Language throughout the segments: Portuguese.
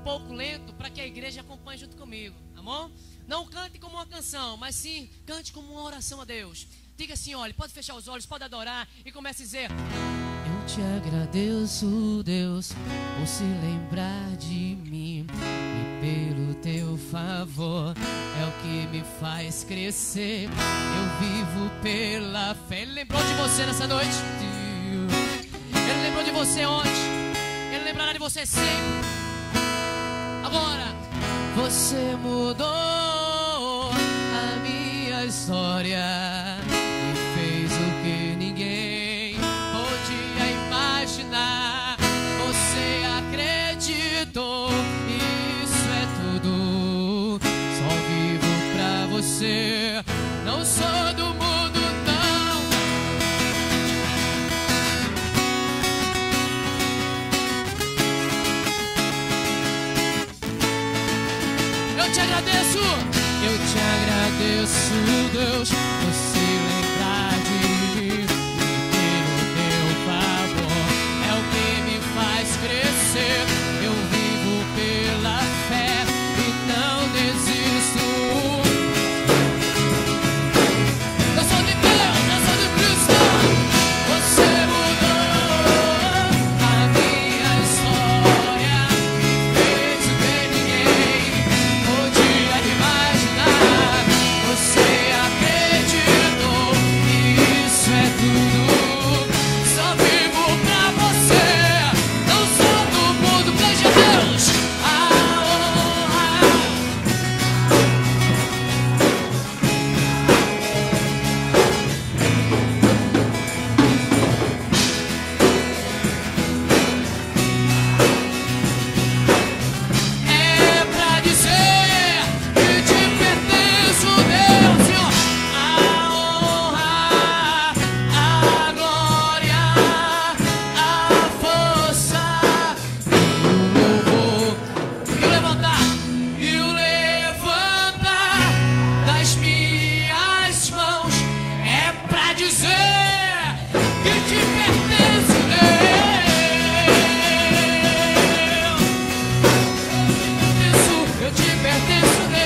pouco lento para que a igreja acompanhe junto comigo, tá bom? Não cante como uma canção, mas sim cante como uma oração a Deus. Diga assim, olha, pode fechar os olhos, pode adorar e comece a dizer: eu te agradeço, Deus, por se lembrar de mim, e pelo teu favor é o que me faz crescer. Eu vivo pela fé. Ele lembrou de você nessa noite. Ele lembrou de você ontem. Ele lembrará de você sempre. Agora, você mudou a minha história e fez o que ninguém podia imaginar. Você acreditou, isso é tudo. Só vivo pra você. Não sou do mundo, não. Eu te agradeço, Deus, por se lembrar de mim, e pelo teu favor é o que me faz crescer. Eu vivo pela fé e não desisto. Eu sou de Deus, eu sou de Cristo. Você mudou a minha história e fez o que ninguém podia imaginar. Você acreditou, isso é tudo. Só vivo pra você. Não sou do mundo, veja Deus. É pra dizer que te pertenço, Deus, Senhor. A honra, a glória, a força, e o louvor, e o levantar das minhas mãos. É pra dizer que te pertenço, Deus. Eu te pertenço, Deus.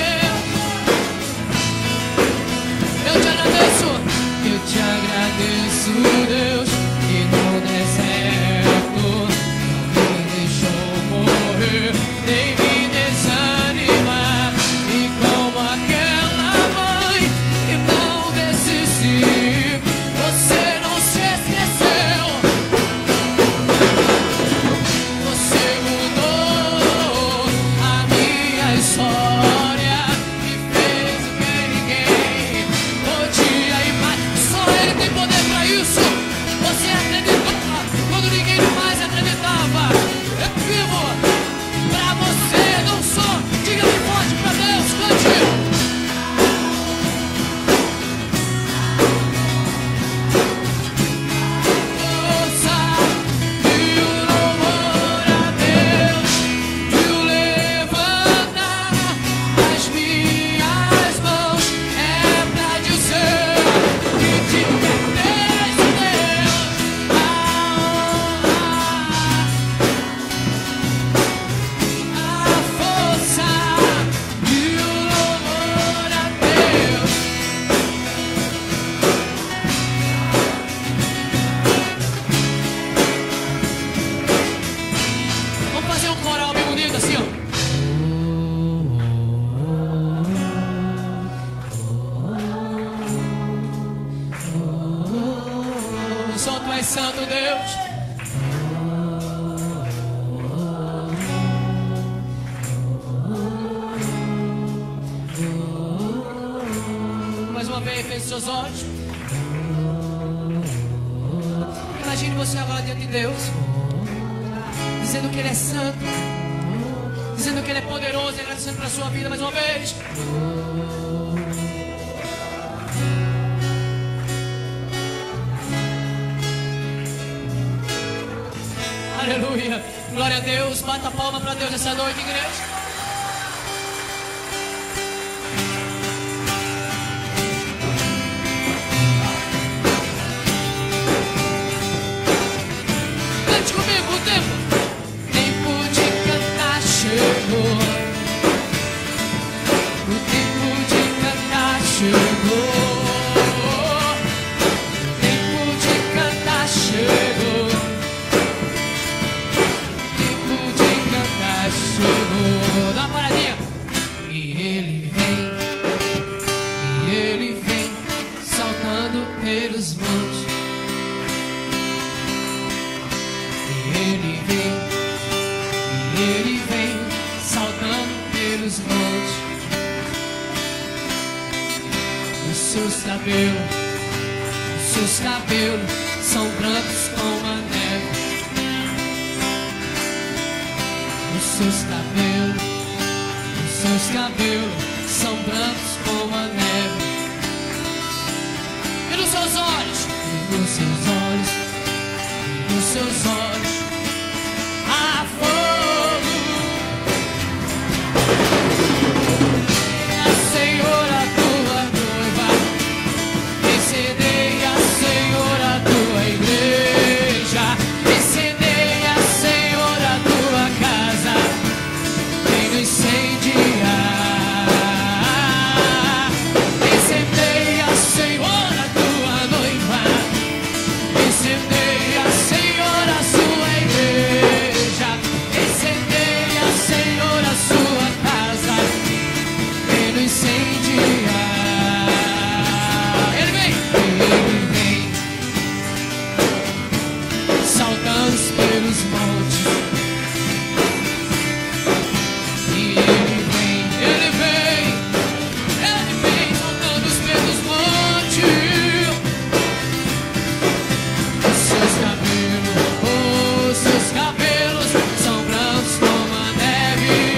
Eu te agradeço, Deus, que no deserto não me deixou morrer, nem me desanimar. E como aquela mãe que não desistiu, você não se esqueceu. Você mudou a minha história e fez o que ninguém podia imaginar. Só Ele tem poder pra isso. Você acreditou quando ninguém mais acreditava. Eu vivo pra você, não sou. Diga bem forte pra Deus, cante. Força e o louvor a Deus, e o levantar das minhas mãos. É pra dizer que te pertence, Deus. A força e o louvor a Deus. Vamos fazer um coral bem bonito assim, ó. Só tu és santo, Deus. Mais uma vez, feche seus olhos. Imagine você agora diante de Deus, dizendo que Ele é santo, dizendo que Ele é poderoso e agradecendo pela sua vida mais uma vez. Aleluia, glória a Deus. Bata a palma para Deus essa noite, igreja. Cante comigo o tempo. Tempo de cantar, chegou. O tempo de cantar chegou. O tempo de cantar chegou. O tempo de cantar chegou. Dá uma paradinha. E ele vem saltando pelos montes. E ele vem saltando pelos montes. Os seus cabelos são brancos como a neve. Os seus cabelos são brancos como a neve. E nos seus olhos, há fogo. A Senhora tua noiva, incendeia, Senhora tua igreja, incendeia, Senhora tua casa, vem nos incendiar. Incendeia, Senhora tua noiva, incendeia, Senhora sua igreja, incendeia, Senhora sua casa, vem nos incendiar. Ele vem saltando pelos montes. E ele vem saltando pelos montes. Os seus cabelos são brancos como a neve.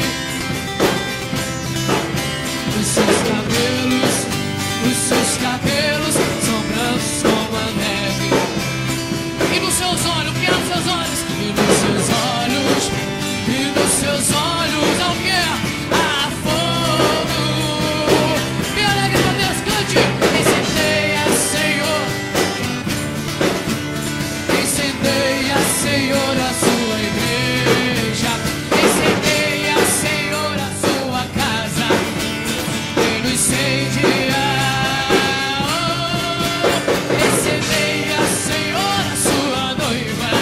Os seus cabelos são brancos como a neve. E nos seus olhos, o que há nos seus olhos? E nos seus olhos, há o que? Há fogo. Me alegre pra Deus, cante. Incendeia, Senhor. Incendeia, Senhor, a sua igreja. Incendeia, Senhor, a sua casa. Vem nos incendiar. Incendeia, Senhor, a sua noiva.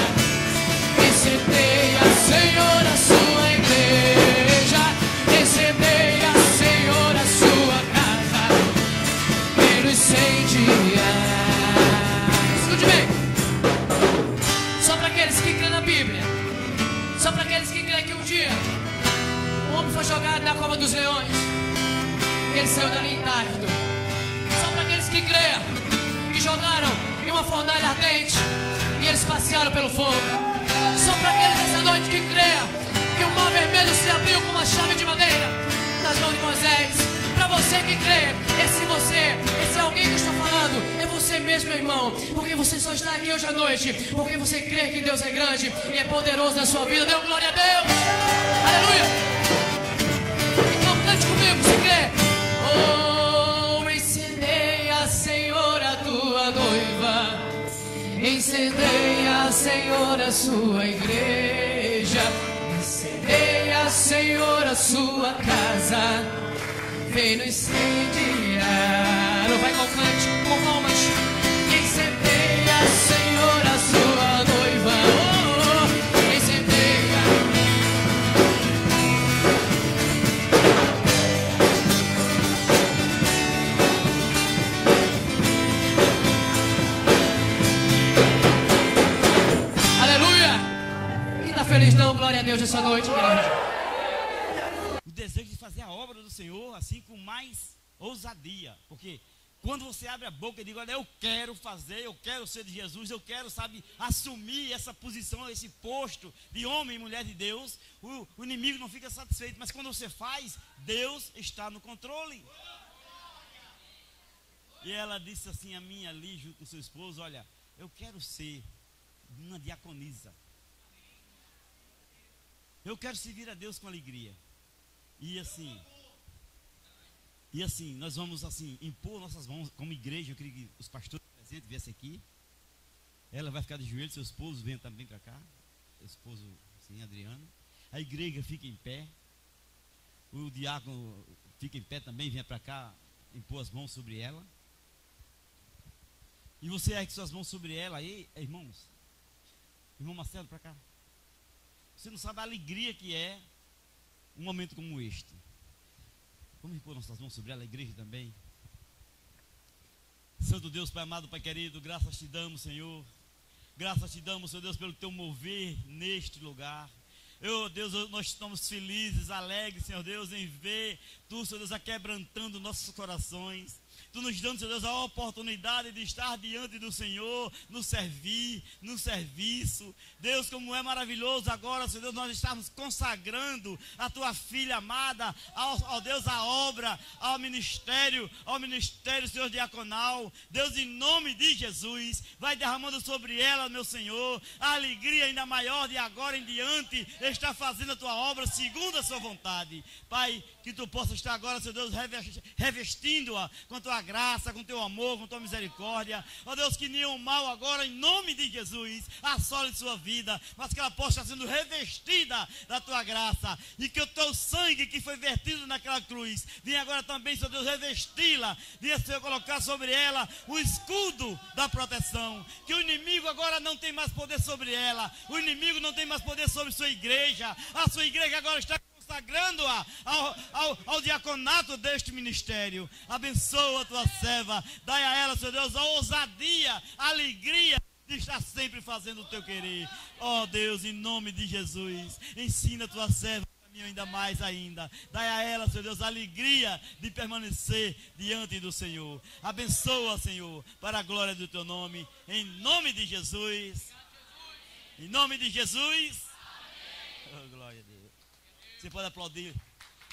Incendeia, Senhor, a sua igreja. Incendeia, Senhor, a sua casa. Vem nos incendiar. Escute bem. Só para aqueles que creem na Bíblia. Só para aqueles que creem que um dia o homem foi jogado na cova dos leões. Ele saiu dali intacto. Só para aqueles que creem que jogaram em uma fornalha ardente e eles passearam pelo fogo. Só para aqueles essa noite que creem que o mar vermelho se abriu com uma chave de madeira nas mãos de Moisés. Para você que crê, esse alguém que eu estou falando, é você mesmo, meu irmão. Porque você só está aqui hoje à noite porque você crê que Deus é grande e é poderoso na sua vida. Dê glória a Deus. Aleluia. Então cante comigo, você crê. Oh, incendeia, Senhor, a tua noiva. Incendeia, Senhor, a sua igreja. Incendeia, Senhor, a sua casa. Vem nos incendiar. Vai com cante, com palmas. Incendeia, Senhor, a sua noiva. Oh, incendeia. Aleluia. Quem está feliz não? Glória a Deus essa noite, igreja. O desejo de fazer a obra do Senhor assim com mais ousadia, porque quando você abre a boca e diz, olha, eu quero fazer, eu quero ser de Jesus, eu quero, sabe, assumir essa posição, esse posto de homem e mulher de Deus, o inimigo não fica satisfeito, mas quando você faz, Deus está no controle. E ela disse assim, a minha ali, junto com seu esposo, olha, eu quero ser uma diaconisa, eu quero servir a Deus com alegria. E assim, nós vamos assim, impor nossas mãos como igreja. Eu queria que os pastores presentes viessem aqui. Ela vai ficar de joelho, seu esposo vem também para cá. Seu esposo, sim, Adriano. a igreja fica em pé. O diácono fica em pé também, venha para cá, impor as mãos sobre ela. E você ergue suas mãos sobre ela aí, irmãos. Irmão Marcelo, para cá. Você não sabe a alegria que é um momento como este. Vamos impor nossas mãos sobre ela, a igreja também. Santo Deus, Pai amado, Pai querido, graças te damos, Senhor. Graças te damos, Senhor Deus, pelo teu mover neste lugar. Deus, nós estamos felizes, alegres, Senhor Deus, em ver Tu, Senhor Deus, aquebrantando nossos corações. Tu nos dando, Senhor Deus, a oportunidade de estar diante do Senhor, nos servir, no serviço. Deus, como é maravilhoso agora, Senhor Deus, nós estamos consagrando a Tua filha amada, ao Deus, a obra, ao ministério, Senhor, diaconal. Deus, em nome de Jesus, vai derramando sobre ela, meu Senhor, a alegria ainda maior de agora em diante, estar fazendo a Tua obra segundo a Sua vontade. Pai, que Tu possa estar agora, Senhor Deus, revestindo-a com Tua graça, com Teu amor, com Tua misericórdia. Ó Deus, que nenhum mal agora, em nome de Jesus, assole sua vida, mas que ela possa estar sendo revestida da Tua graça, e que o Teu sangue que foi vertido naquela cruz, venha agora também, Senhor Deus, revesti-la, venha, Senhor, colocar sobre ela o escudo da proteção, que o inimigo agora não tem mais poder sobre ela, o inimigo não tem mais poder sobre sua igreja, a sua igreja agora está consagrando-a ao diaconato deste ministério. Abençoa a Tua serva, dai a ela, Senhor Deus, a ousadia, a alegria de estar sempre fazendo o Teu querer. Ó Deus, em nome de Jesus, ensina a Tua serva o caminho ainda mais ainda. Dai a ela, Senhor Deus, a alegria de permanecer diante do Senhor. Abençoa, Senhor, para a glória do Teu nome, em nome de Jesus. Em nome de Jesus. Oh, glória a Deus. Você pode aplaudir.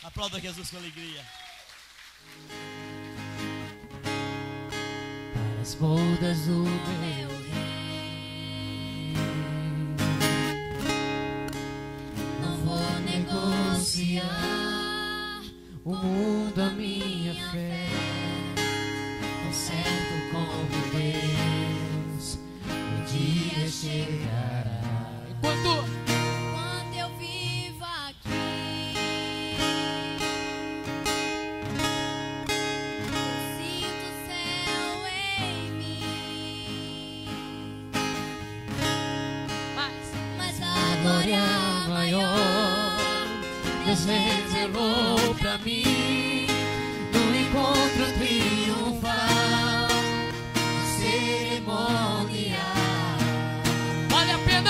Aplauda Jesus com alegria. Para as bodas do meu rei, não vou negociar o mundo a minha fé, tão certo como Deus, o dia chegará. Quando eu vivo aqui, eu sinto o céu em mim, mas a glória maior Deus reservou pra mim no encontro triunfal, cerimonial. vale a pena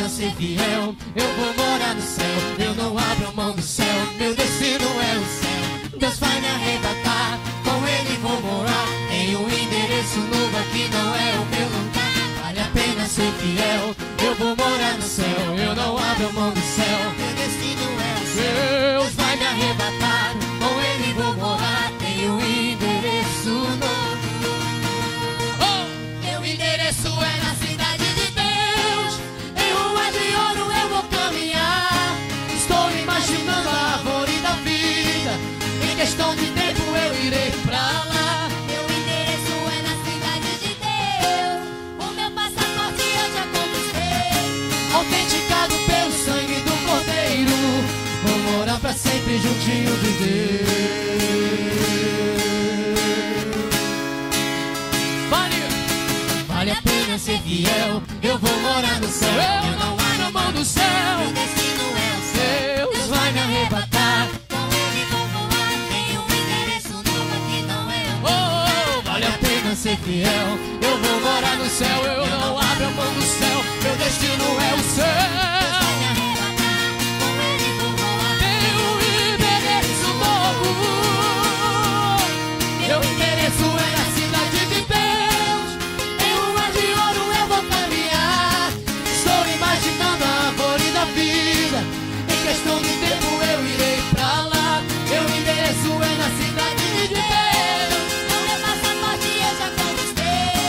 Ser fiel, eu vou morar no céu. Eu não abro mão do céu, meu destino é o céu. Deus vai me arrebatar, com Ele vou morar em um endereço novo, aqui não é o meu lugar. Vale a pena ser fiel, eu vou morar no céu. Eu não abro mão do céu, meu destino é o céu. Deus vai me arrebatar, com Ele vou morar em um endereço novo. Meu endereço é na cidade de Deus, em ruas de ouro eu vou caminhar. Estou imaginando a árvore da vida, em questão de tempo eu irei pra lá. Meu endereço é na cidade de Deus, o meu passaporte eu já conquistei, autenticado pelo sangue do Cordeiro. Vou morar pra sempre juntinho de Deus. Vale a pena ser fiel, eu vou morar no céu. Eu não abro mão do céu, meu destino é o céu. Deus vai me arrebatar, com Ele vou voar em um endereço novo, aqui não é o meu. Vale a pena ser fiel, eu vou morar no céu. Eu não abro mão do céu, meu destino é o céu. Deus vai me arrebatar, com Ele vou voar em um endereço novo. Meu endereço é na cidade de Deus, em ruas de ouro eu vou caminhar. Estou imaginando a árvore da vida, em questão de tempo eu irei pra lá. Meu endereço é na cidade de Deus, o meu passaporte eu já conquistei,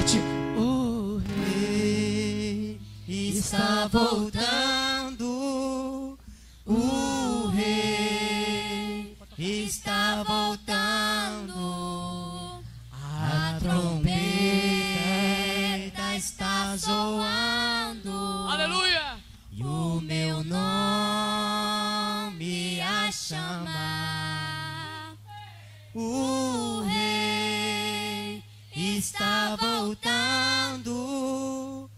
forte. O rei está voltando. O rei está voltando. A trombeta está zoando. Aleluia. E o meu nome a chamar. O rei está voltando.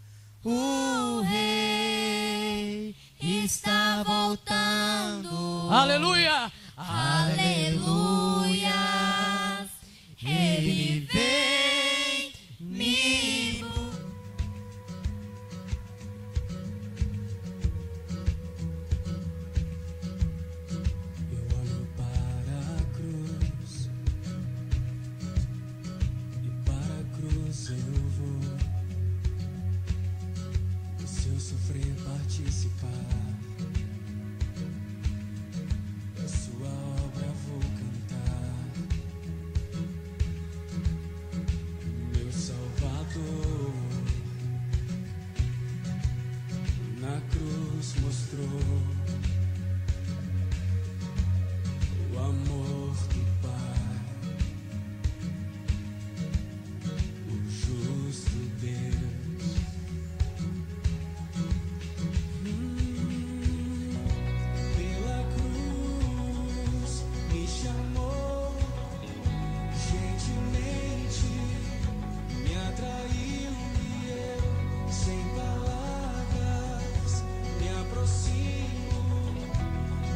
O rei está voltando. Aleluia. Aleluia. Ele vem me Eu olho para a cruz e para a cruz eu vou. E se eu sofrer, participar da sua obra, vou cantar. Meu Salvador na cruz mostrou o amor do Pai, o justo Deus. Pela cruz me chamou, gentilmente me atraiu e eu, sem palavras, me aproximo,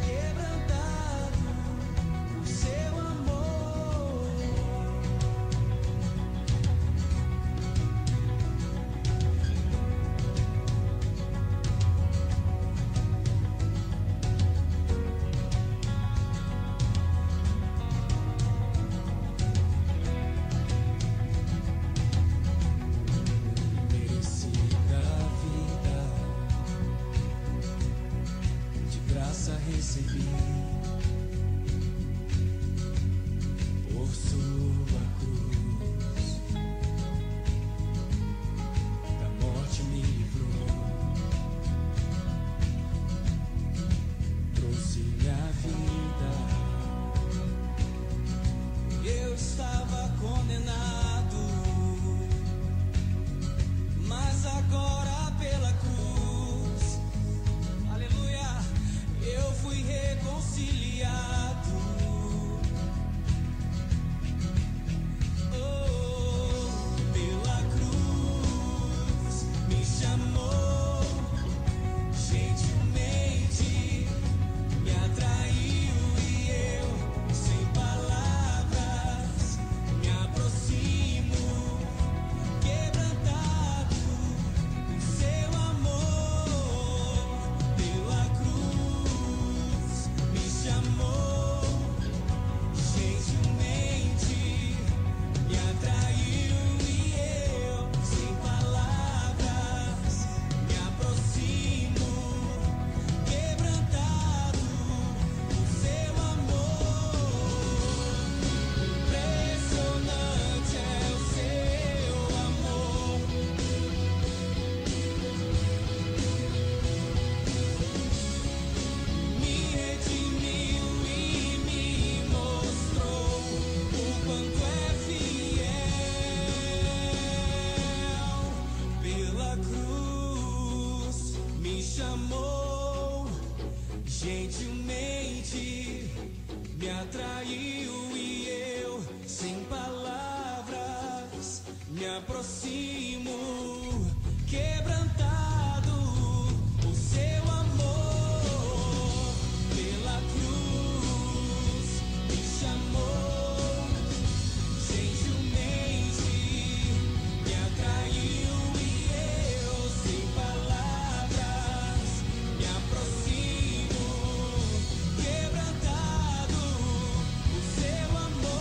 quebrantado por seu amor. Merecida a vida, de graça recebi, por sua cruz, da morte me livrou, trouxe-me a vida. Eu estava condenado, mas agora pela cruz, aleluia, eu fui reconciliado. Oh, pela cruz me chamou, gentilmente me atraiu e eu, sem palavras, me aproximo, quebrantado por seu amor. Pela cruz me chamou, gentilmente me atraiu e eu, sem palavras, me aproximo, quebrantado por seu amor. Impressionante é o seu amor. Me redimiu e me mostrou o quanto é fiel. Pela cruz me chamou, gentilmente me atraiu e eu, sem palavras, me aproximo, quebrantado por seu amor. Pela cruz me chamou, gentilmente me atraiu e eu, sem palavras, me aproximo, quebrantado por seu amor.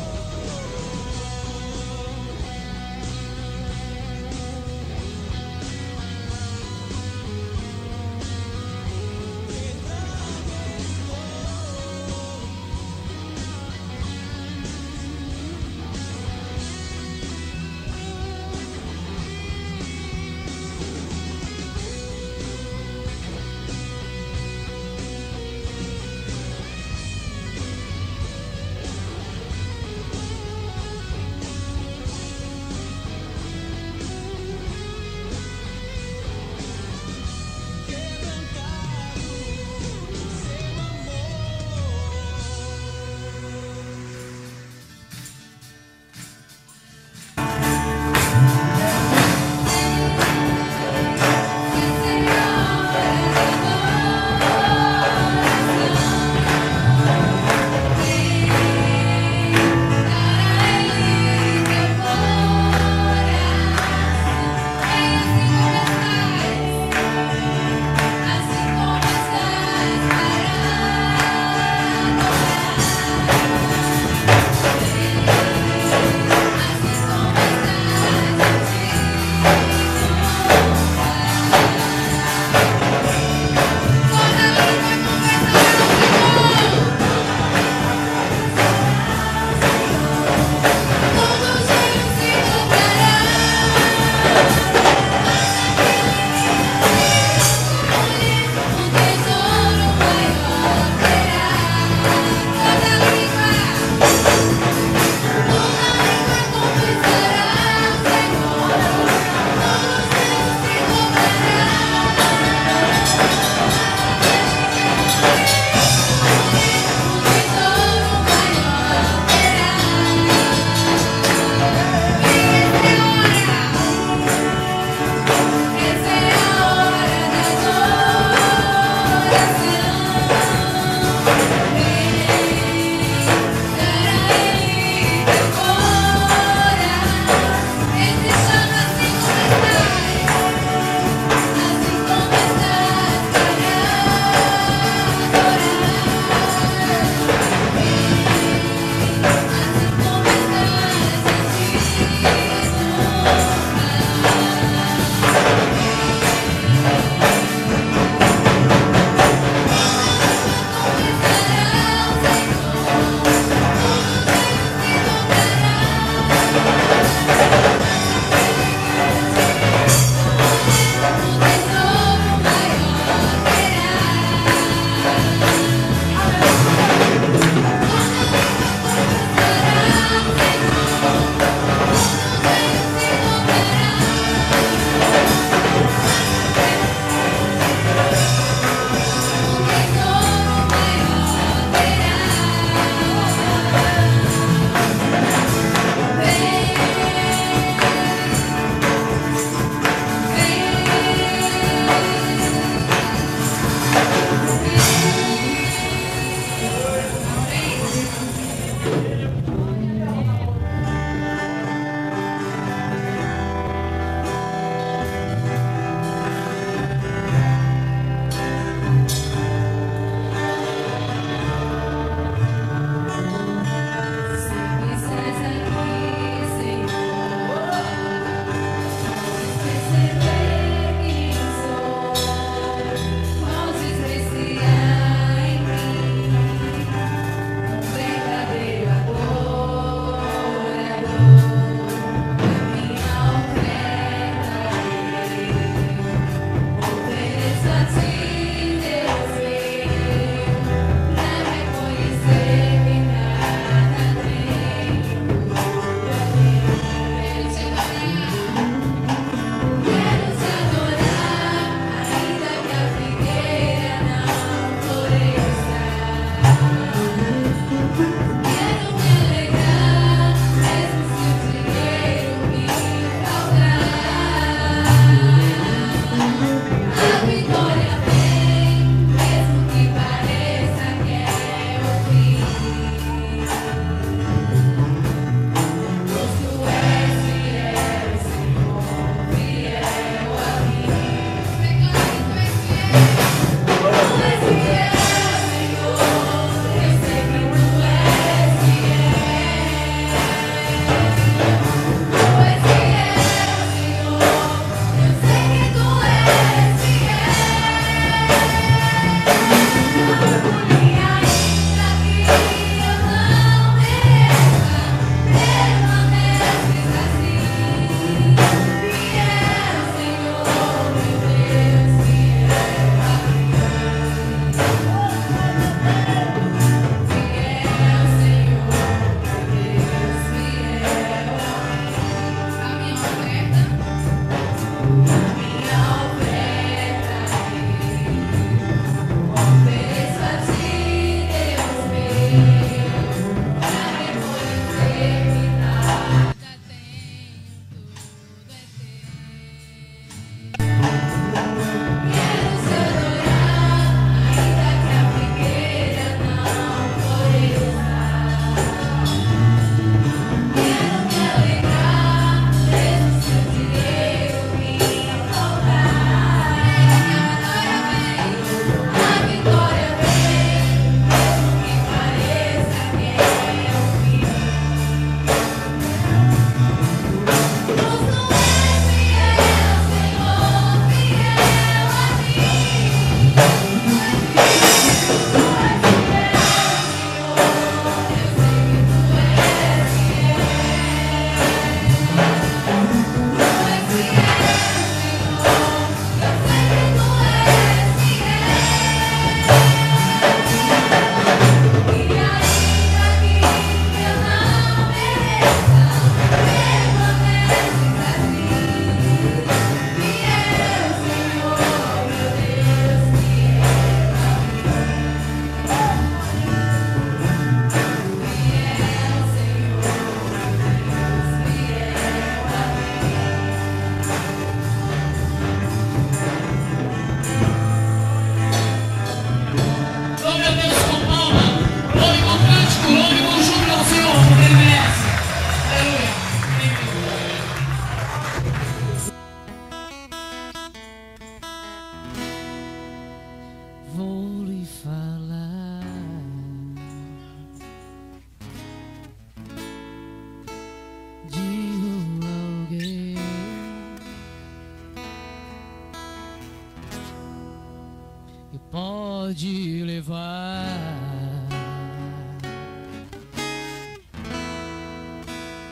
pode levar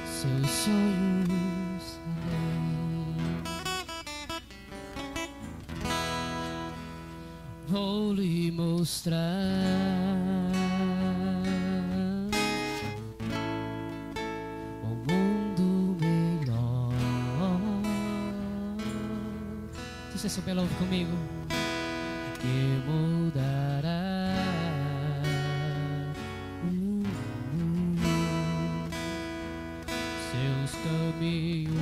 seus sonhos além. Vou lhe mostrar um mundo melhor. Se você souber, louve comigo. Que mudará seus caminhos.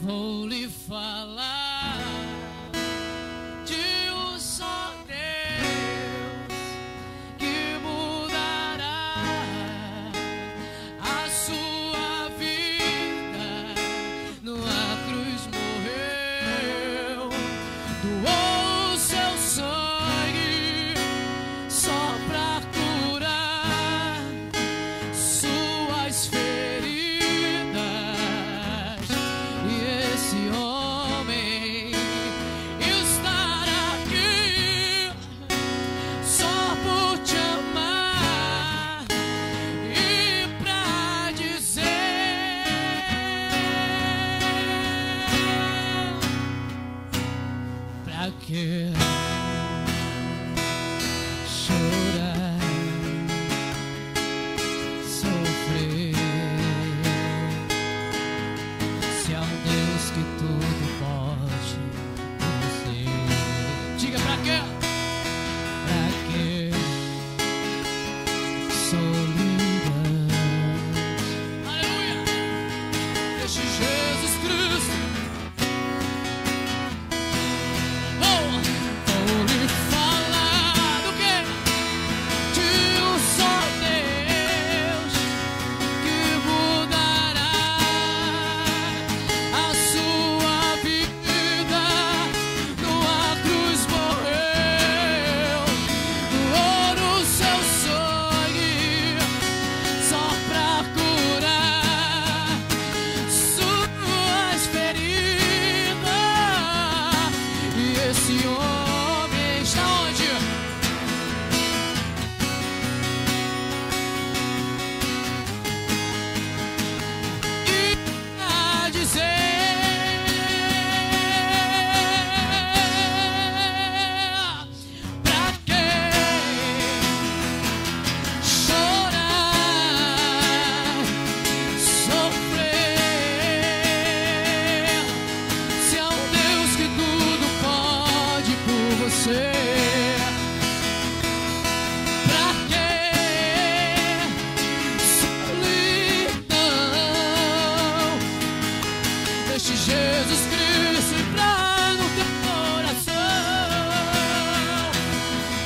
Vou lhe falar de um só Deus que mudará a sua vida. Numa cruz morreu, doou seu sangue só pra curar suas feridas. E esse homem estará aqui só por te amar e pra dizer: pra que chorar, sofrer, se há um Deus que tudo pode fazer? Diga pra quê? Pra que solidão? Aleluia! Deixe Jesus Cristo. Vou lhe falar do quê? De um só Deus que mudará a sua vida. Numa cruz morreu, doou o seu sangue só pra curar suas feridas. E esse homem está onde? E a dizer: pra que chorar, sofrer, se há um Deus que tudo pode por você? Pra que solidão? Deixe Jesus Cristo entrar no teu coração.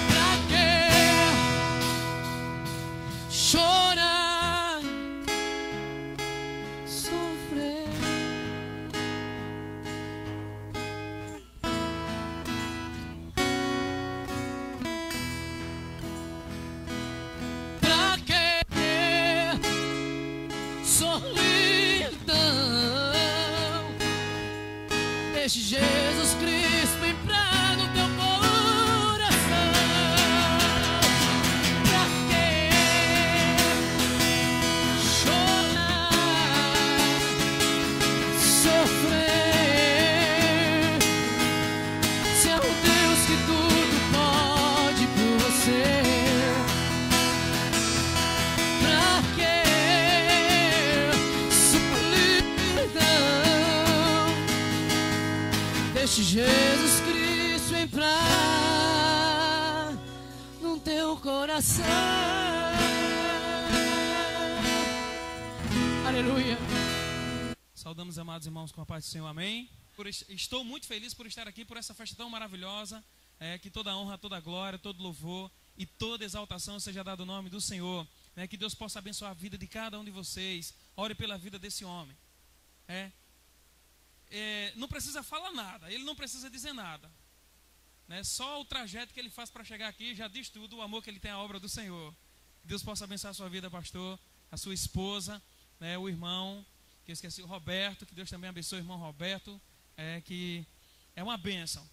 Pra que chorar, sofrer? Pra que solidão? Deixe Jesus Cristo entrar no teu coração. Pra que chorar, sofrer, se é um Deus que tudo pode por você? Pra que solidão? Deixe Jesus Cristo entrar no teu coração. Aleluia. Saudamos, amados irmãos, com a paz do Senhor, amém. Estou muito feliz por estar aqui, por essa festa tão maravilhosa. Que toda honra, toda glória, todo louvor e toda exaltação seja dado ao nome do Senhor. Que Deus possa abençoar a vida de cada um de vocês. Ore pela vida desse homem. Não precisa falar nada, ele não precisa dizer nada. Só o trajeto que ele faz para chegar aqui já diz tudo, o amor que ele tem à obra do Senhor. Que Deus possa abençoar a sua vida, pastor, a sua esposa, o irmão, que eu esqueci, o Roberto, que Deus também abençoe o irmão Roberto, que é uma bênção.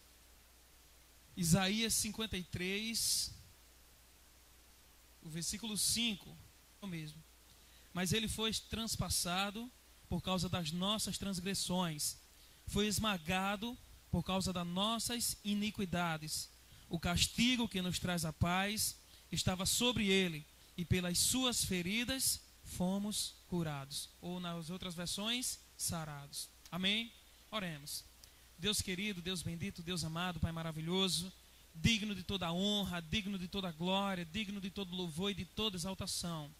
Isaías 53, o versículo 5, é o mesmo. Mas ele foi transpassado por causa das nossas transgressões, foi esmagado por causa das nossas iniquidades. O castigo que nos traz a paz estava sobre ele, e pelas suas feridas fomos curados. Ou nas outras versões, sarados. Amém? Oremos. Deus querido, Deus bendito, Deus amado, Pai maravilhoso, digno de toda honra, digno de toda glória, digno de todo louvor e de toda exaltação.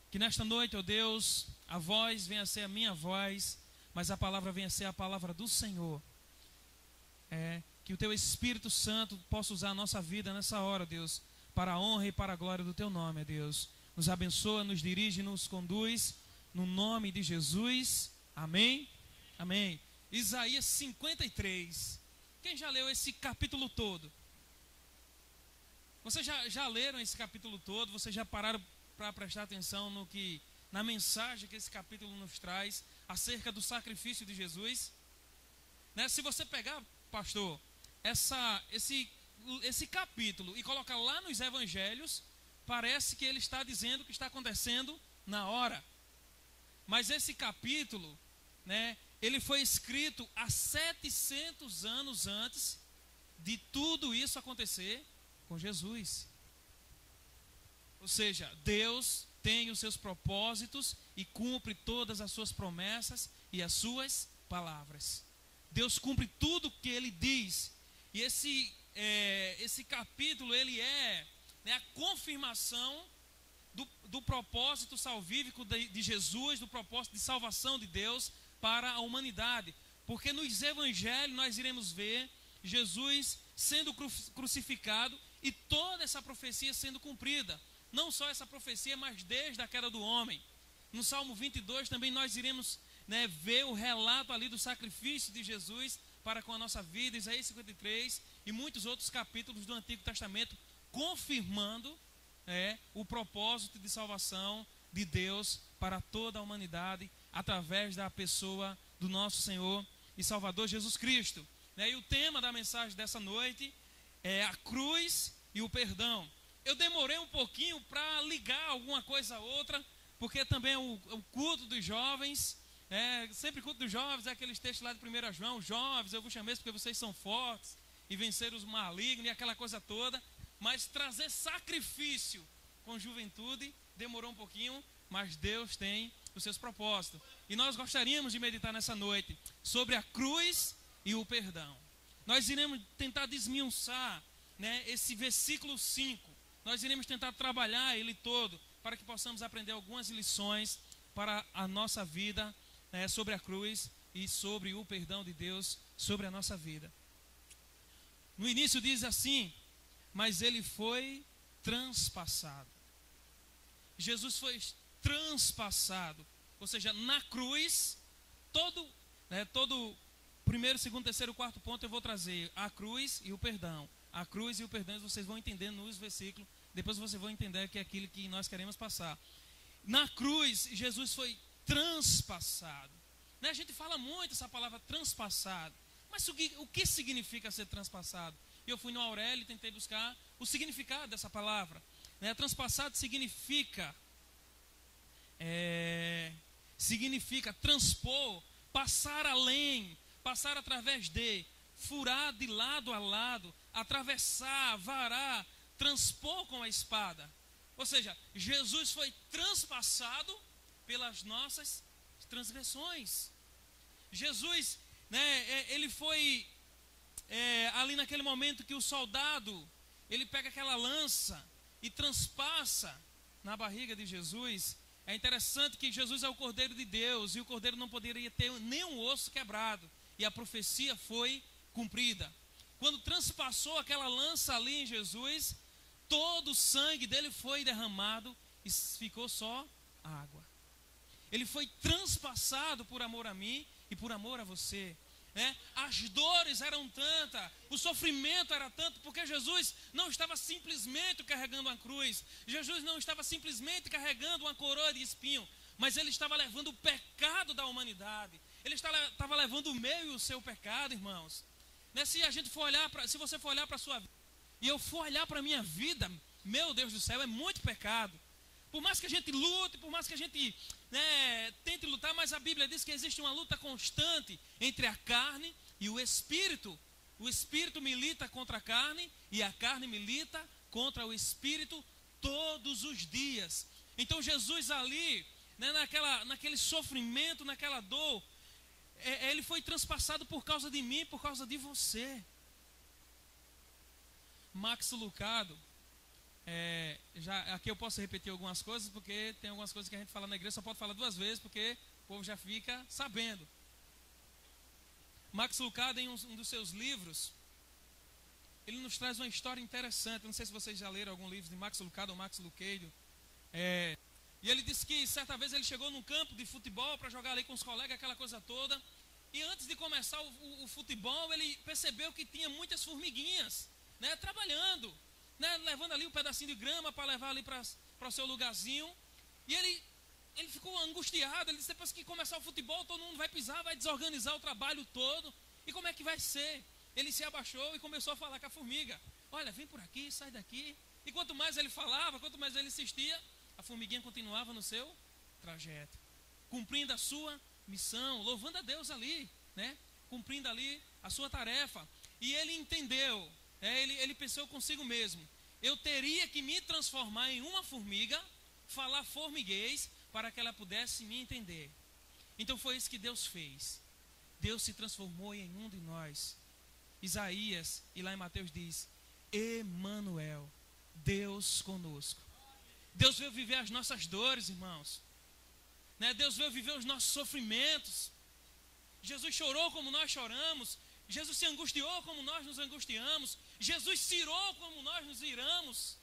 Que nesta noite, ó Deus, a voz venha a ser a minha voz, mas a palavra venha a ser a palavra do Senhor. Que o Teu Espírito Santo possa usar a nossa vida nessa hora, Deus, para a honra e para a glória do Teu nome, ó Deus. Nos abençoa, nos dirige, nos conduz, no nome de Jesus. Amém? Amém. Isaías 53. Quem já leu esse capítulo todo? Vocês já leram esse capítulo todo? Vocês já pararam para prestar atenção na mensagem que esse capítulo nos traz acerca do sacrifício de Jesus? Né? Se você pegar, pastor, esse capítulo e colocar lá nos evangelhos, parece que ele está dizendo o que está acontecendo na hora. Mas esse capítulo, né, ele foi escrito há 700 anos antes de tudo isso acontecer com Jesus. Ou seja, Deus tem os seus propósitos e cumpre todas as suas promessas e as suas palavras. Deus cumpre tudo o que Ele diz. E esse capítulo, ele é, né, a confirmação do propósito salvífico de Jesus, do propósito de salvação de Deus para a humanidade. Porque nos evangelhos nós iremos ver Jesus sendo crucificado e toda essa profecia sendo cumprida. Não só essa profecia, mas desde a queda do homem. No Salmo 22 também nós iremos, né, ver o relato ali do sacrifício de Jesus para com a nossa vida. Isaías 53 e muitos outros capítulos do Antigo Testamento confirmando o propósito de salvação de Deus para toda a humanidade através da pessoa do nosso Senhor e Salvador Jesus Cristo. E o tema da mensagem dessa noite é a cruz e o perdão. Eu demorei um pouquinho para ligar alguma coisa a outra, porque também é o culto dos jovens. Sempre culto dos jovens é aqueles textos lá de 1 João, jovens, eu vos chamei porque vocês são fortes e venceram os malignos e aquela coisa toda. Mas trazer sacrifício com juventude demorou um pouquinho, mas Deus tem os seus propósitos. E nós gostaríamos de meditar nessa noite sobre a cruz e o perdão. Nós iremos tentar desmiuçar, né, esse versículo 5. Nós iremos tentar trabalhar ele todo para que possamos aprender algumas lições para a nossa vida, né, sobre a cruz e sobre o perdão de Deus sobre a nossa vida. No início diz assim: mas ele foi transpassado. Jesus foi transpassado. Ou seja, na cruz, todo primeiro, segundo, terceiro, quarto ponto eu vou trazer a cruz e o perdão. A cruz e o perdão vocês vão entender nos versículos. Depois vocês vão entender que é aquilo que nós queremos passar. Na cruz, Jesus foi transpassado. A gente fala muito essa palavra transpassado. Mas o que significa ser transpassado? Eu fui no Aurélio e tentei buscar o significado dessa palavra. Transpassado significa transpor, passar além, passar através de, furar de lado a lado, atravessar, varar, transpor com a espada. Ou seja, Jesus foi transpassado pelas nossas transgressões. Jesus, ele foi ali naquele momento que o soldado, ele pega aquela lança e transpassa na barriga de Jesus. É interessante que Jesus é o Cordeiro de Deus e o Cordeiro não poderia ter nenhum osso quebrado. E a profecia foi cumprida. Quando transpassou aquela lança ali em Jesus, todo o sangue dele foi derramado e ficou só água. Ele foi transpassado por amor a mim e por amor a você. As dores eram tantas, o sofrimento era tanto, porque Jesus não estava simplesmente carregando uma cruz, Jesus não estava simplesmente carregando uma coroa de espinho, mas ele estava levando o pecado da humanidade, Ele estava levando o meu e o seu pecado, irmãos. Né? Se você for olhar para a sua vida, e eu for olhar para a minha vida, meu Deus do céu, é muito pecado. Por mais que a gente lute, por mais que a gente, né, tente lutar, mas a Bíblia diz que existe uma luta constante entre a carne e o espírito. O espírito milita contra a carne e a carne milita contra o espírito todos os dias. Então Jesus ali, né, naquele sofrimento, naquela dor, ele foi transpassado por causa de mim, por causa de você. Max Lucado, aqui eu posso repetir algumas coisas, porque tem algumas coisas que a gente fala na igreja, só pode falar 2 vezes, porque o povo já fica sabendo. Max Lucado, em um dos seus livros, ele nos traz uma história interessante. Não sei se vocês já leram algum livro de Max Lucado ou Max Lucado. E ele disse que certa vez ele chegou num campo de futebol para jogar ali com os colegas, aquela coisa toda. E antes de começar o futebol, ele percebeu que tinha muitas formiguinhas, né, trabalhando, né, levando ali um pedacinho de grama para levar ali para o seu lugarzinho. E ele ficou angustiado. Ele disse: depois que começar o futebol, todo mundo vai pisar, vai desorganizar o trabalho todo. E como é que vai ser? Ele se abaixou e começou a falar com a formiga: olha, vem por aqui, sai daqui. E quanto mais ele falava, quanto mais ele insistia, a formiguinha continuava no seu trajeto, cumprindo a sua missão, louvando a Deus ali, né? Cumprindo ali a sua tarefa. E ele entendeu, ele pensou consigo mesmo: eu teria que me transformar em uma formiga, falar formiguês, para que ela pudesse me entender. Então foi isso que Deus fez. Deus se transformou em um de nós. Isaías, e lá em Mateus diz: Emanuel, Deus conosco. Deus veio viver as nossas dores, irmãos, né? Deus veio viver os nossos sofrimentos. Jesus chorou como nós choramos. Jesus se angustiou como nós nos angustiamos. Jesus se irou como nós nos iramos,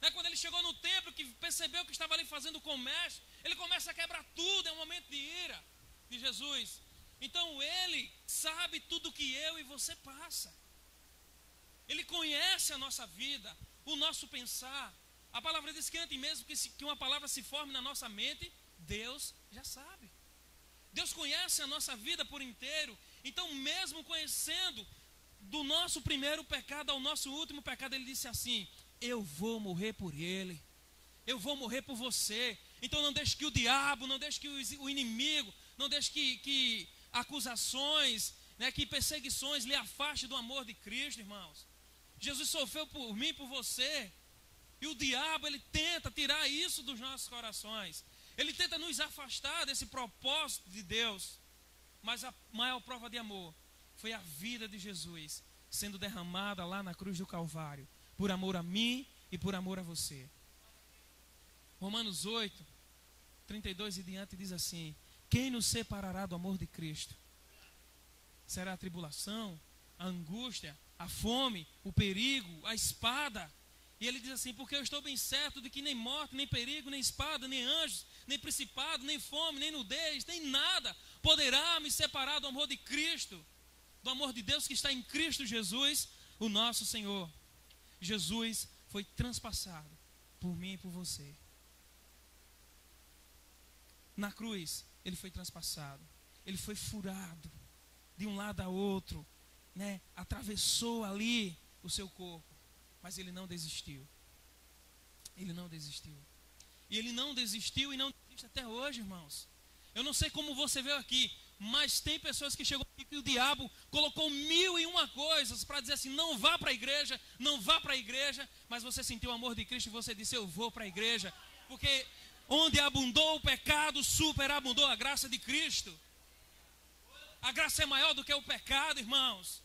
né? Quando ele chegou no templo, que percebeu que estava ali fazendo comércio, ele começa a quebrar tudo. É um momento de ira de Jesus. Então ele sabe tudo que eu e você passa. Ele conhece a nossa vida, o nosso pensar. A palavra diz que antes mesmo que uma palavra se forme na nossa mente, Deus já sabe. Deus conhece a nossa vida por inteiro. Então, mesmo conhecendo do nosso primeiro pecado ao nosso último pecado, ele disse assim: eu vou morrer por ele, eu vou morrer por você. Então não deixe que o diabo, não deixe que o inimigo, não deixe que acusações, né, que perseguições lhe afaste do amor de Cristo, irmãos. Jesus sofreu por mim, por você. E o diabo, ele tenta tirar isso dos nossos corações. Ele tenta nos afastar desse propósito de Deus. Mas a maior prova de amor foi a vida de Jesus sendo derramada lá na cruz do Calvário, por amor a mim e por amor a você. Romanos 8, 32 e diante diz assim: quem nos separará do amor de Cristo? Será a tribulação, a angústia, a fome, o perigo, a espada? E ele diz assim: porque eu estou bem certo de que nem morte, nem perigo, nem espada, nem anjos, nem principado, nem fome, nem nudez, nem nada poderá me separar do amor de Cristo, do amor de Deus que está em Cristo Jesus, o nosso Senhor. Jesus foi transpassado por mim e por você. Na cruz, ele foi transpassado, ele foi furado de um lado a outro, né? Atravessou ali o seu corpo. Mas ele não desistiu. Ele não desistiu. E ele não desistiu e não desiste até hoje, irmãos. Eu não sei como você veio aqui, mas tem pessoas que chegou aqui que o diabo colocou 1001 coisas para dizer assim: não vá para a igreja, não vá para a igreja. Mas você sentiu o amor de Cristo e você disse: eu vou para a igreja. Porque onde abundou o pecado, superabundou a graça de Cristo. A graça é maior do que o pecado, irmãos.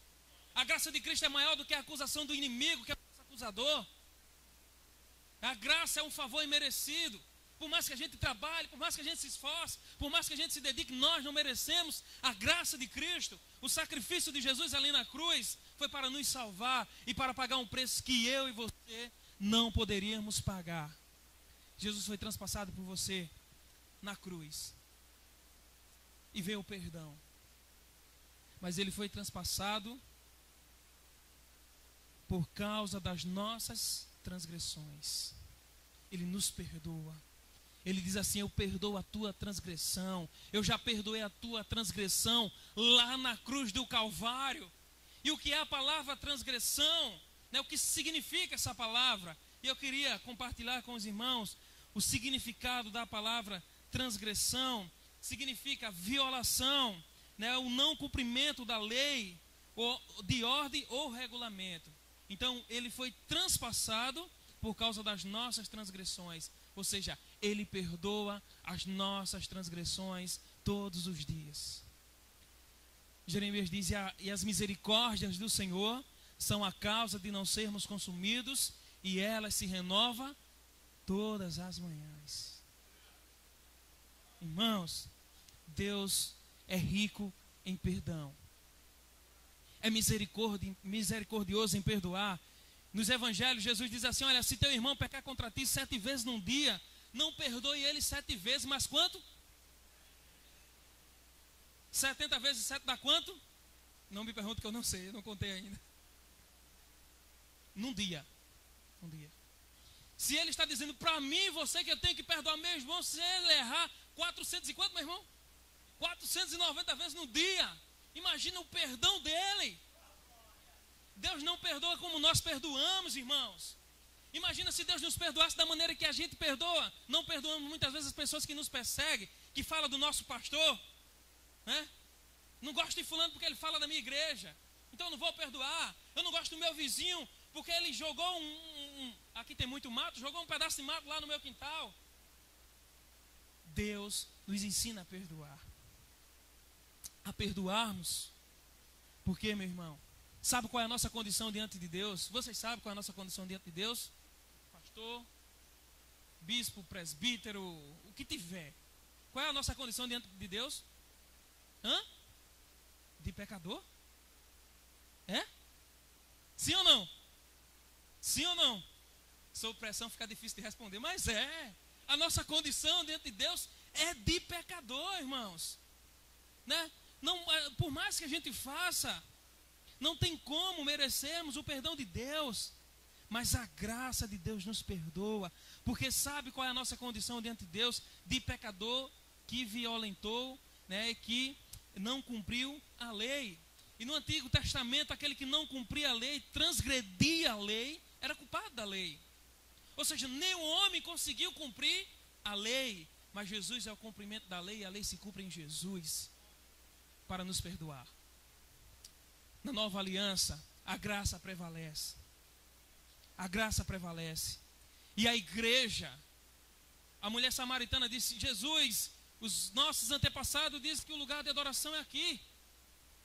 A graça de Cristo é maior do que a acusação do inimigo, que é o acusador. A graça é um favor imerecido. Por mais que a gente trabalhe, por mais que a gente se esforce, por mais que a gente se dedique, nós não merecemos a graça de Cristo. O sacrifício de Jesus ali na cruz foi para nos salvar e para pagar um preço que eu e você não poderíamos pagar. Jesus foi transpassado por você na cruz e veio o perdão. Mas ele foi transpassado por causa das nossas transgressões. Ele nos perdoa. Ele diz assim: eu perdoo a tua transgressão. Eu já perdoei a tua transgressão lá na cruz do Calvário. E o que é a palavra transgressão? Né? O que significa essa palavra? E eu queria compartilhar com os irmãos o significado da palavra transgressão. Significa violação, né? O não cumprimento da lei, ou de ordem ou regulamento. Então ele foi transpassado por causa das nossas transgressões. Ou seja, ele perdoa as nossas transgressões todos os dias. Jeremias diz: e as misericórdias do Senhor são a causa de não sermos consumidos, e elas se renovam todas as manhãs. Irmãos, Deus é rico em perdão. É misericordioso em perdoar. Nos evangelhos, Jesus diz assim: olha, se teu irmão pecar contra ti 7 vezes num dia, não perdoe ele 7 vezes, mas quanto? 70 vezes 7 dá quanto? Não me pergunte que eu não sei, eu não contei ainda. Num dia. Um dia. Se ele está dizendo para mim e você que eu tenho que perdoar meu irmão, se ele errar 400 e quanto, meu irmão? 490 vezes no dia. Imagina o perdão dele. Deus não perdoa como nós perdoamos, irmãos. Imagina se Deus nos perdoasse da maneira que a gente perdoa. Não perdoamos muitas vezes as pessoas que nos perseguem, que falam do nosso pastor, né? Não gosto de fulano porque ele fala da minha igreja, então eu não vou perdoar. Eu não gosto do meu vizinho porque ele jogou aqui tem muito mato, jogou um pedaço de mato lá no meu quintal. Deus nos ensina a perdoar. A perdoarmos. Porque, meu irmão, sabe qual é a nossa condição diante de Deus? Vocês sabem qual é a nossa condição diante de Deus? Pastor, bispo, presbítero, o que tiver. Qual é a nossa condição diante de Deus? De pecador? É? Sim ou não? Sim ou não? Sob pressão fica difícil de responder, mas é. A nossa condição diante de Deus é de pecador, irmãos. Né? Não, por mais que a gente faça, não tem como merecermos o perdão de Deus. Mas a graça de Deus nos perdoa. Porque sabe qual é a nossa condição diante de Deus? De pecador que violentou, né, que não cumpriu a lei. E no Antigo Testamento, aquele que não cumpria a lei, transgredia a lei, era culpado da lei. Ou seja, nem o homem conseguiu cumprir a lei. Mas Jesus é o cumprimento da lei, e a lei se cumpre em Jesus para nos perdoar. Na nova aliança, a graça prevalece. A graça prevalece. E a igreja, a mulher samaritana disse: Jesus, os nossos antepassados dizem que o lugar de adoração é aqui.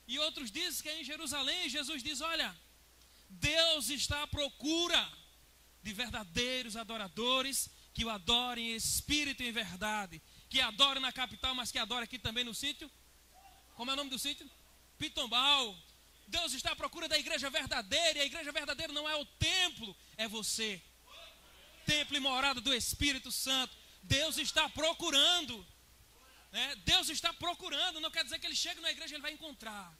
E outros dizem que é em Jerusalém. E Jesus diz: olha, Deus está à procura de verdadeiros adoradores que o adorem em espírito e em verdade. Que adorem na capital, mas que adorem aqui também no sítio. Como é o nome do sítio? Pitombal. Deus está à procura da igreja verdadeira. E a igreja verdadeira não é o templo, é você. Templo e morada do Espírito Santo. Deus está procurando. Né? Deus está procurando. Não quer dizer que ele chega na igreja e ele vai encontrar.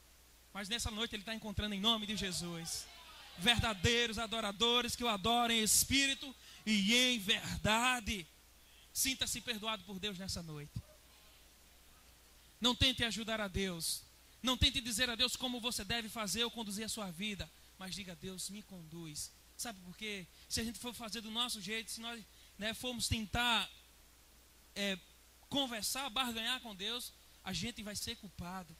Mas nessa noite ele está encontrando em nome de Jesus. Verdadeiros adoradores que o adorem em espírito e em verdade. Sinta-se perdoado por Deus nessa noite. Não tente ajudar a Deus. Não tente dizer a Deus como você deve fazer ou conduzir a sua vida. Mas diga: Deus, me conduz. Sabe por quê? Se a gente for fazer do nosso jeito, se nós, né, formos tentar conversar, barganhar com Deus, a gente vai ser culpado.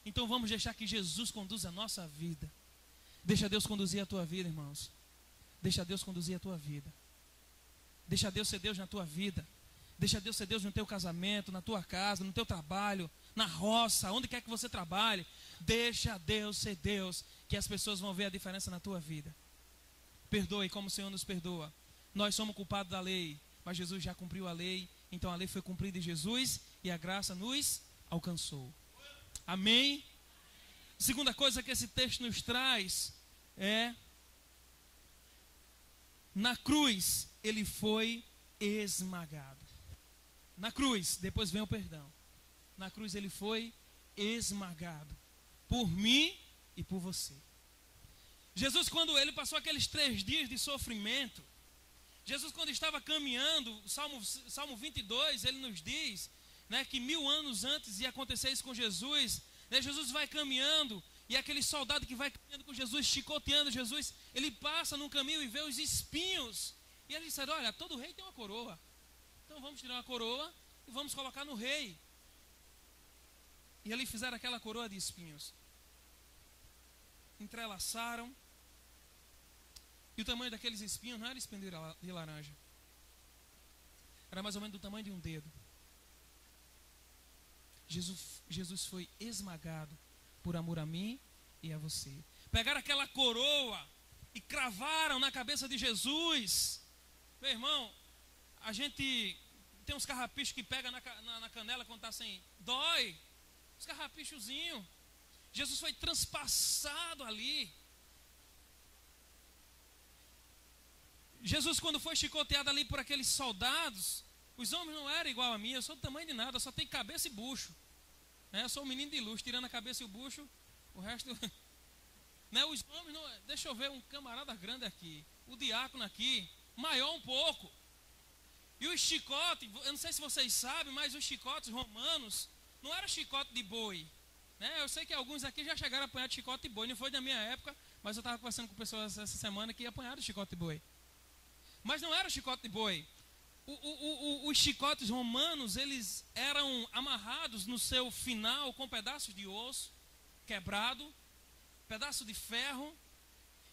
Então vamos deixar que Jesus conduza a nossa vida. Deixa Deus conduzir a tua vida, irmãos. Deixa Deus conduzir a tua vida. Deixa Deus ser Deus na tua vida. Deixa Deus ser Deus no teu casamento, na tua casa, no teu trabalho, na roça, onde quer que você trabalhe. Deixa Deus ser Deus, que as pessoas vão ver a diferença na tua vida. Perdoe como o Senhor nos perdoa. Nós somos culpados da lei, mas Jesus já cumpriu a lei. Então a lei foi cumprida em Jesus e a graça nos alcançou. Amém? Segunda coisa que esse texto nos traz é: na cruz ele foi esmagado. Na cruz, depois vem o perdão. Na cruz ele foi esmagado por mim e por você. Jesus, quando ele passou aqueles 3 dias de sofrimento, Jesus, quando estava caminhando, Salmo 22, ele nos diz, né, que 1000 anos antes ia acontecer isso com Jesus, né, Jesus vai caminhando, e aquele soldado que vai caminhando com Jesus, chicoteando Jesus, ele passa num caminho e vê os espinhos, e ele disse: olha, todo rei tem uma coroa, então vamos tirar uma coroa e vamos colocar no rei. E ali fizeram aquela coroa de espinhos, entrelaçaram, e o tamanho daqueles espinhos não era espinho de laranja, era mais ou menos do tamanho de um dedo. Jesus foi esmagado por amor a mim e a você. Pegaram aquela coroa e cravaram na cabeça de Jesus. Meu irmão, a gente tem uns carrapichos que pega na canela quando está sem, dói, uns carrapichozinhos. Jesus foi transpassado ali. Jesus, quando foi chicoteado ali por aqueles soldados, os homens não eram igual a mim, eu sou do tamanho de nada, eu só tenho cabeça e bucho, né? Eu sou um menino de luz, tirando a cabeça e o bucho, o resto, né? Os homens, não, deixa eu ver, um camarada grande aqui, o diácono aqui, maior um pouco, e os chicotes, eu não sei se vocês sabem, mas os chicotes romanos não era chicote de boi, né? Eu sei que alguns aqui já chegaram a apanhar de chicote de boi, não foi da minha época, mas eu estava conversando com pessoas essa semana que apanharam de chicote de boi. Mas não era chicote de boi. Os chicotes romanos, eles eram amarrados no seu final com pedaços de osso quebrado, pedaço de ferro.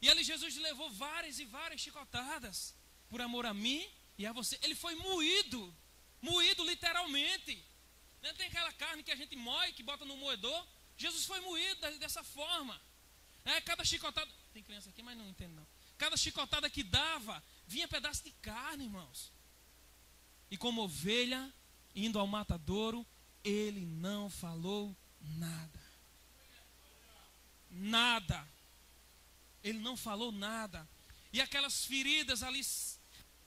E ali Jesus levou várias e várias chicotadas por amor a mim e a você. Ele foi moído literalmente. Não tem aquela carne que a gente moe, que bota no moedor. Jesus foi moído dessa forma. Cada chicotada, tem criança aqui, mas não entende não. Cada chicotada que dava, vinha pedaço de carne, irmãos. E como ovelha, indo ao matadouro, ele não falou nada. Nada. Ele não falou nada. E aquelas feridas ali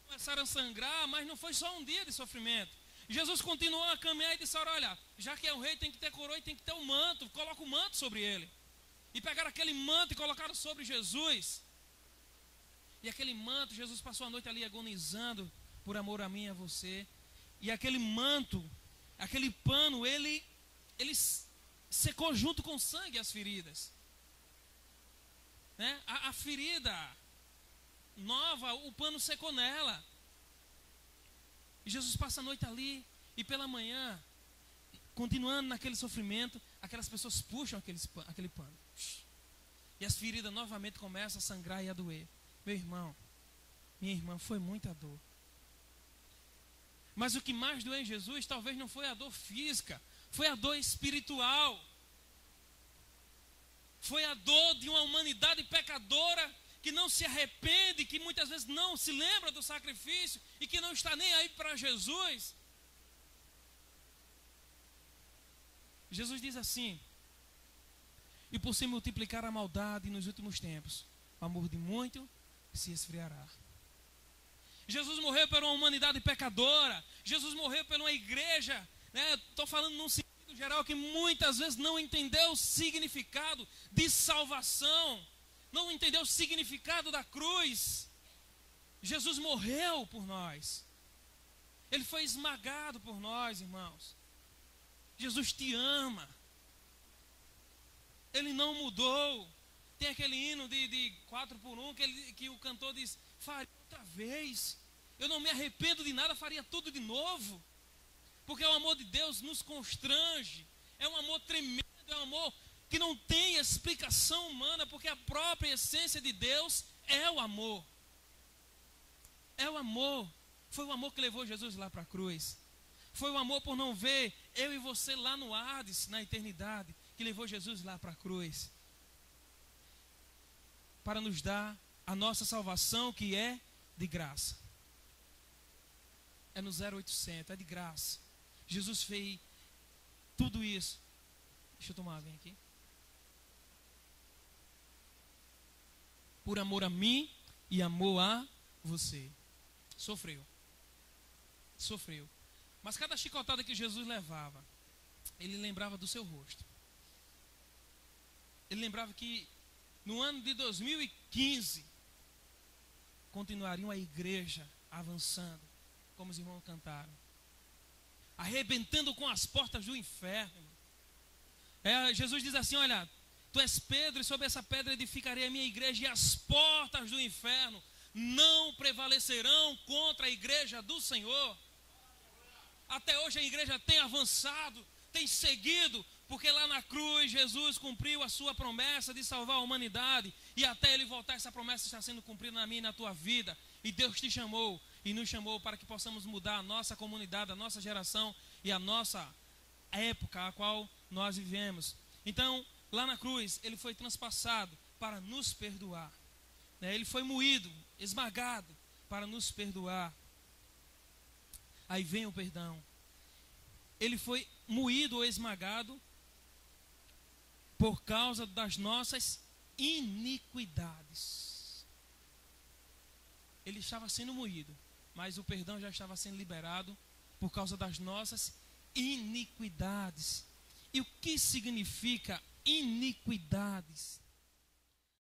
começaram a sangrar, mas não foi só um dia de sofrimento. Jesus continuou a caminhar e disse: olha, já que é o rei, tem que ter coroa e tem que ter um manto. Coloca o manto sobre ele. E pegaram aquele manto e colocaram sobre Jesus. E aquele manto, Jesus passou a noite ali agonizando por amor a mim e a você. E aquele manto, aquele pano, ele secou junto com o sangue as feridas, né? A ferida nova, o pano secou nela. E Jesus passa a noite ali, e pela manhã, continuando naquele sofrimento, aquelas pessoas puxam aquele pano. E as feridas novamente começam a sangrar e a doer. Meu irmão, minha irmã, foi muita dor. Mas o que mais doeu em Jesus talvez não foi a dor física, foi a dor espiritual. Foi a dor de uma humanidade pecadora que não se arrepende, que muitas vezes não se lembra do sacrifício e que não está nem aí para Jesus. Jesus diz assim: e por se multiplicar a maldade nos últimos tempos, o amor de muito se esfriará. Jesus morreu por uma humanidade pecadora. Jesus morreu por uma igreja, né? Estou falando num sentido geral, que muitas vezes não entendeu o significado de salvação, não entendeu o significado da cruz. Jesus morreu por nós. Ele foi esmagado por nós, irmãos. Jesus te ama. Ele não mudou. Tem aquele hino de 4x1 que o cantor diz: faria outra vez. Eu não me arrependo de nada, faria tudo de novo. Porque o amor de Deus nos constrange. É um amor tremendo, é um amor que não tem explicação humana, porque a própria essência de Deus é o amor. É o amor. Foi o amor que levou Jesus lá para a cruz. Foi o amor por não ver eu e você lá no Hades, na eternidade, que levou Jesus lá para a cruz, para nos dar a nossa salvação, que é de graça. É no 0800, é de graça. Jesus fez tudo isso. Deixa eu tomar água aqui. Por amor a mim e amor a você. Sofreu. Sofreu. Mas cada chicotada que Jesus levava, ele lembrava do seu rosto. Ele lembrava que no ano de 2015 continuaria a igreja avançando, como os irmãos cantaram, arrebentando com as portas do inferno. Jesus diz assim: olha, tu és Pedro, e sobre essa pedra edificarei a minha igreja, e as portas do inferno não prevalecerão contra a igreja do Senhor. Até hoje a igreja tem avançado, tem seguido, porque lá na cruz Jesus cumpriu a sua promessa de salvar a humanidade, e até ele voltar essa promessa está sendo cumprida na minha e na tua vida. E Deus te chamou e nos chamou para que possamos mudar a nossa comunidade, a nossa geração e a nossa época a qual nós vivemos. Então, lá na cruz, ele foi transpassado para nos perdoar, né? Ele foi moído, esmagado para nos perdoar. Aí vem o perdão. Ele foi moído ou esmagado por causa das nossas iniquidades. Ele estava sendo moído, mas o perdão já estava sendo liberado por causa das nossas iniquidades. E o que significa iniquidades?